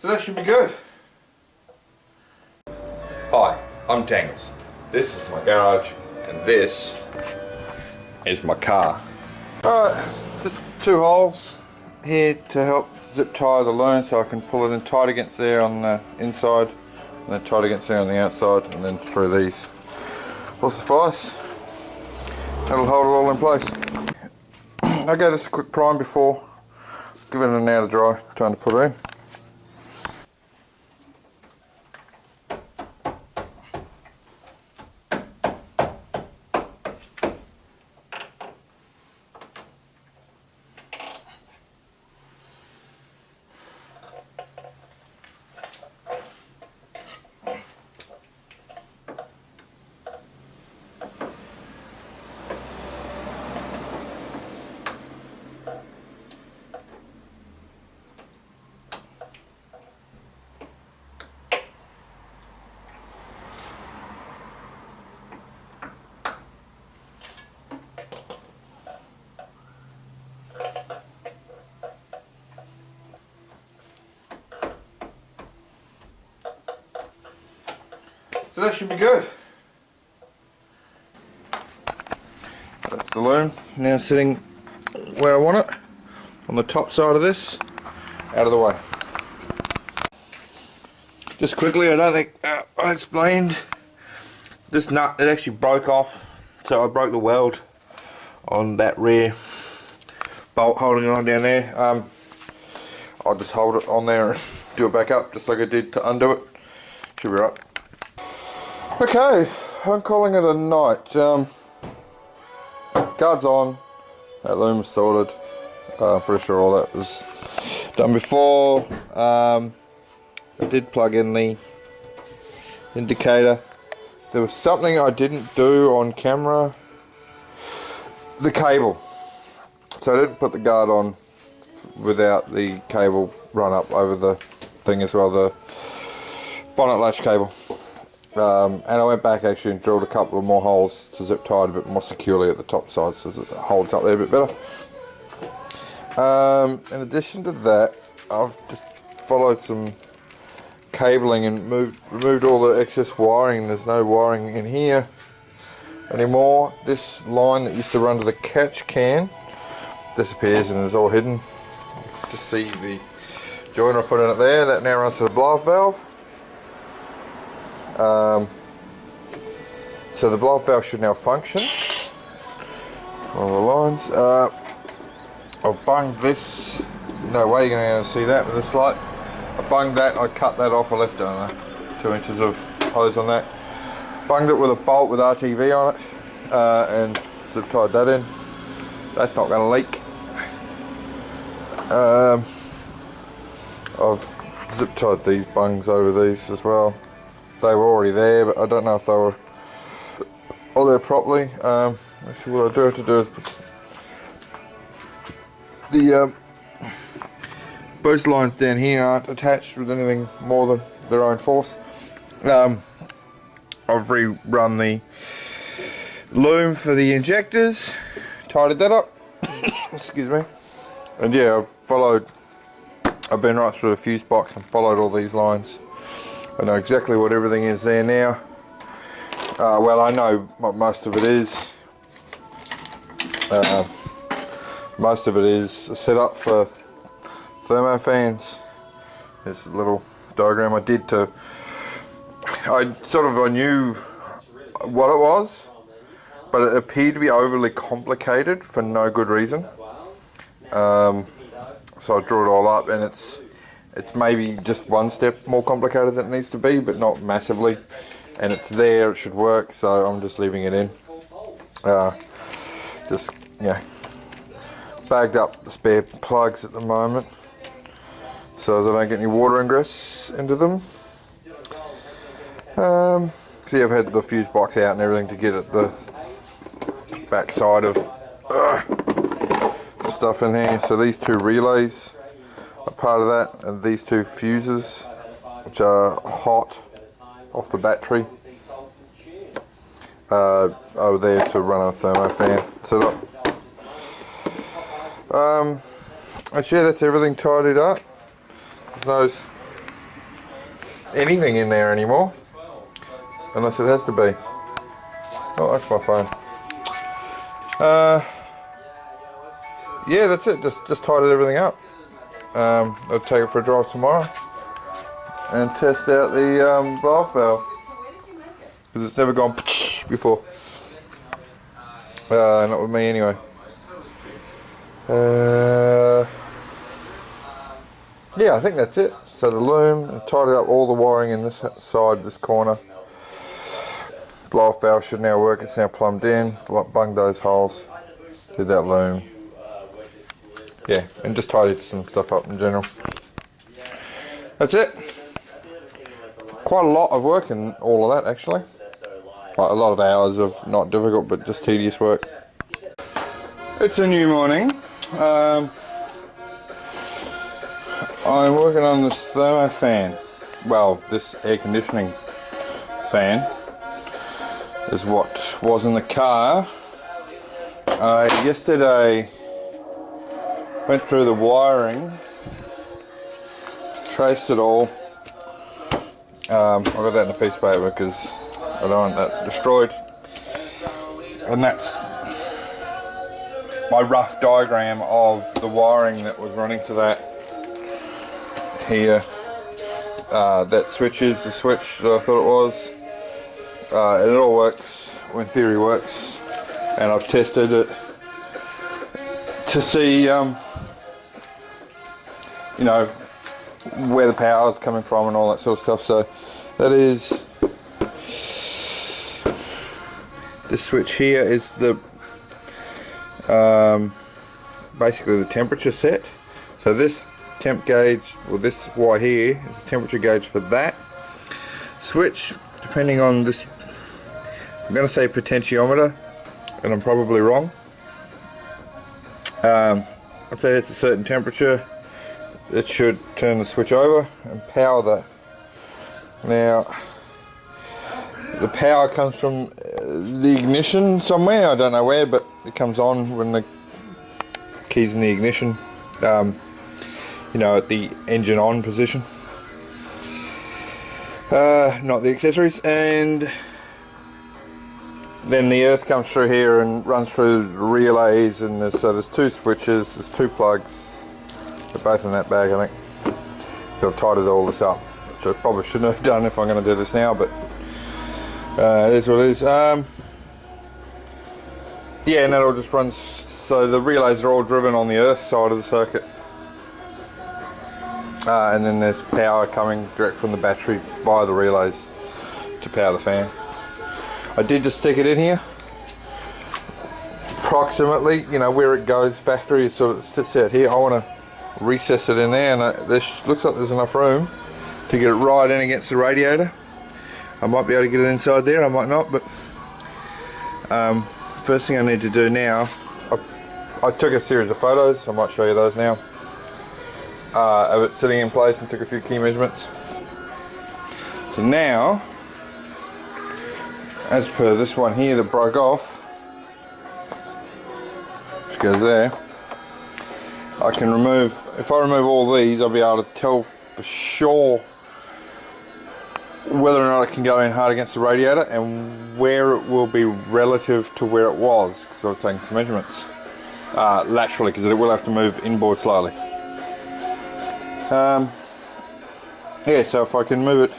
So that should be good. Hi, I'm Tangles. This is my garage and this is my car. Alright, just 2 holes here to help zip tie the loom so I can pull it in tight against there on the inside and then tight against there on the outside, and then through these will suffice. That'll hold it all in place. I gave this a quick prime before, give it an hour to dry, time to put it in. So that should be good. That's the loom now sitting where I want it, on the top side of this, out of the way. Just quickly, I don't think I explained, this nut, it actually broke off, so I broke the weld on that rear bolt holding it on down there. I'll just hold it on there and do it back up just like I did to undo it. Should be right. Okay, I'm calling it a night. Guard's on, that loom was sorted. I'm pretty sure all that was done before. I did plug in the indicator. There was something I didn't do on camera. The cable. So I didn't put the guard on without the cable run up over the thing as well, the bonnet latch cable. And I went back actually and drilled a couple of more holes to zip tie it a bit more securely at the top side so it holds up there a bit better. In addition to that, I've just followed some cabling and removed all the excess wiring. There's no wiring in here anymore. This line that used to run to the catch can disappears and is all hidden. Just see the joiner I put in it there. That now runs to the blow-off valve. So the blow-off valve should now function. All the lines. I've bunged this. No way you're going to be able to see that with this light. I bunged that. I cut that off. I left, I don't know, 2 inches of hose on that. Bunged it with a bolt with RTV on it, and zip tied that in. That's not going to leak. I've zip tied these bungs over these as well. They were already there, but I don't know if they were all there properly. Actually, what I do have to do is put the boost lines down here aren't attached with anything more than their own force. I've rerun the loom for the injectors, tidied that up. Excuse me. And yeah, I've been right through the fuse box and followed all these lines. I know exactly what everything is there now. Well, I know what most of it is. Most of it is a setup for thermo fans. There's a little diagram I did to... I knew what it was, but it appeared to be overly complicated for no good reason. So I drew it all up, and it's maybe just one step more complicated than it needs to be, but not massively. And it's there, it should work, so I'm just leaving it in. Just, yeah, bagged up the spare plugs at the moment so that I don't get any water ingress into them. See, I've had the fuse box out and everything to get at the back side of the stuff in here. So these 2 relays are part of that, and these 2 fuses, which are hot off the battery, over there to run a thermo fan setup. Actually, that's everything tidied up. There's anything in there anymore, unless it has to be. Oh, that's my phone. Yeah, that's it. Just tidied everything up. I'll take it for a drive tomorrow and test out the blow-off valve, because it's never gone before. Not with me anyway. Yeah, I think that's it. So the loom, I tidied up all the wiring in this side, this corner. Blow-off valve should now work. It's now plumbed in. Bunged those holes. Did that loom. Yeah, and just tidied some stuff up in general. That's it. Quite a lot of work in all of that, actually. Like a lot of hours of not difficult but just tedious work. It's a new morning. I'm working on this thermo fan. Well, this air conditioning fan is what was in the car. Yesterday went through the wiring, traced it all. I got that in a piece of paper because I don't want that destroyed. And that's my rough diagram of the wiring that was running to that here. That switch is the switch that I thought it was. And it all works, in theory works, and I've tested it to see you know, where the power is coming from and all that sort of stuff. So that is, this switch here is the basically the temperature set. So this temp gauge, or this Y here, is the temperature gauge for that switch. Depending on this, I'm going to say potentiometer, and I'm probably wrong. I'd say it's a certain temperature. It should turn the switch over and power that. Now, the power comes from the ignition somewhere, I don't know where, but it comes on when the key's in the ignition, you know, at the engine on position, not the accessories. And then the earth comes through here and runs through relays, and so there's two switches, there's two plugs. They're both in that bag, I think. So I've tidied all this up, which I probably shouldn't have done if I'm going to do this now, but it is what it is. Yeah, and that all just runs, so the relays are all driven on the earth side of the circuit. And then there's power coming direct from the battery via the relays to power the fan. I did just stick it in here. Approximately, you know, where it goes factory, so it sits out here. I want to recess it in there, and this looks like there's enough room to get it right in against the radiator. I might be able to get it inside there, I might not, but first thing I need to do now, I took a series of photos, I might show you those now, of it sitting in place, and took a few key measurements. So now, as per this one here that broke off, which goes there, I can remove, if I remove all these, I'll be able to tell for sure whether or not it can go in hard against the radiator and where it will be relative to where it was, because I've taken some measurements laterally, because it will have to move inboard slightly. Yeah, so if I can move it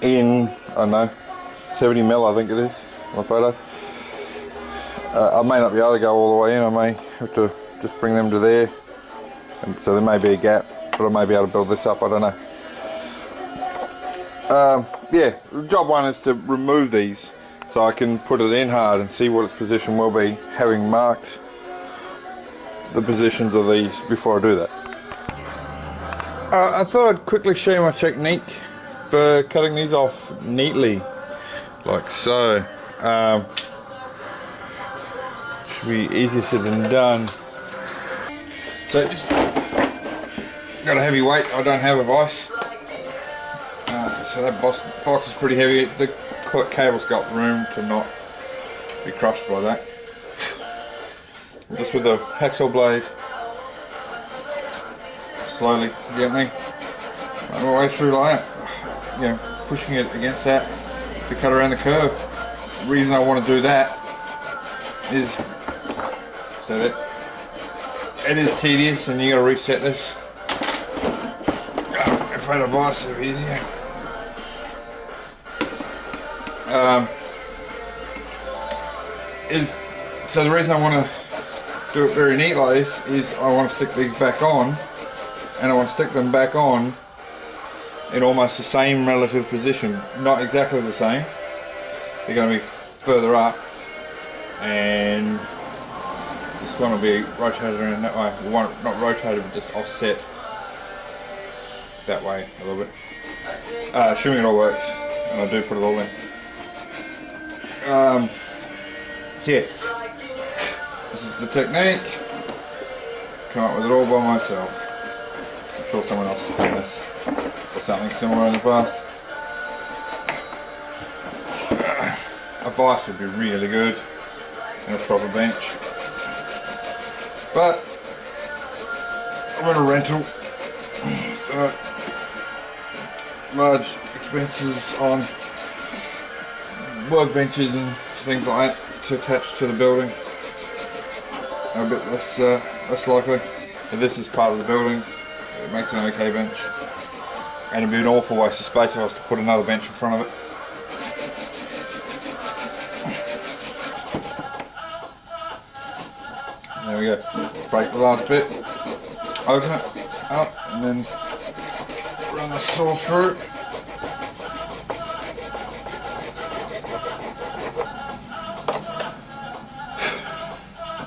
in, I don't know, 70 mil I think it is, my photo. I may not be able to go all the way in, I may have to just bring them to there, and so there may be a gap, but I may be able to build this up, I don't know. Yeah, job one is to remove these so I can put it in hard and see what its position will be, having marked the positions of these before I do that. I thought I'd quickly show you my technique for cutting these off neatly, like so. Should be easier said than done. So just got a heavy weight, I don't have a vise. So that box is pretty heavy. The cable's got room to not be crushed by that. Just with the hacksaw blade, slowly, gently, work my way through like that, you know, pushing it against that to cut around the curve. The reason I want to do that is so that it is tedious and you got to reset this. If I had a vice, it'd be easier. So the reason I want to do it very neat like this is I want to stick these back on, and I want to stick them back on in almost the same relative position. Not exactly the same, they're going to be further up, and this one will be rotated around that way. Well, not rotated, but just offset that way a little bit. Assuming it all works, and I do put it all in. So yeah, this is the technique. Come up with it all by myself. I'm sure someone else has done this or something similar in the past. A vice would be really good and a proper bench, but I'm in a rental, so large expenses on workbenches and things like that to attach to the building are a bit less likely. If this is part of the building, it makes an okay bench, and it'd be an awful waste of space if I was to put another bench in front of it. There we go. Break the last bit, open it up, and then run the saw through.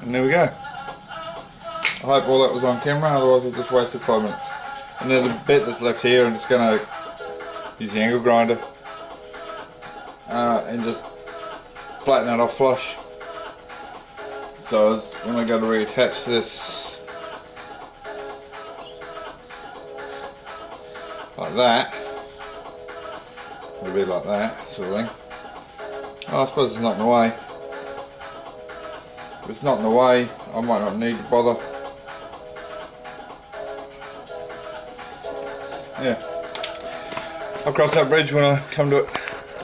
And there we go. I hope all that was on camera, otherwise I've just wasted 5 minutes. And there's a bit that's left here, I'm just going to use the angle grinder and just flatten that off flush. So when I go to reattach this like that, it'll be like that sort of thing. Oh, I suppose it's not in the way. If it's not in the way, I might not need to bother. Yeah, I'll cross that bridge when I come to it.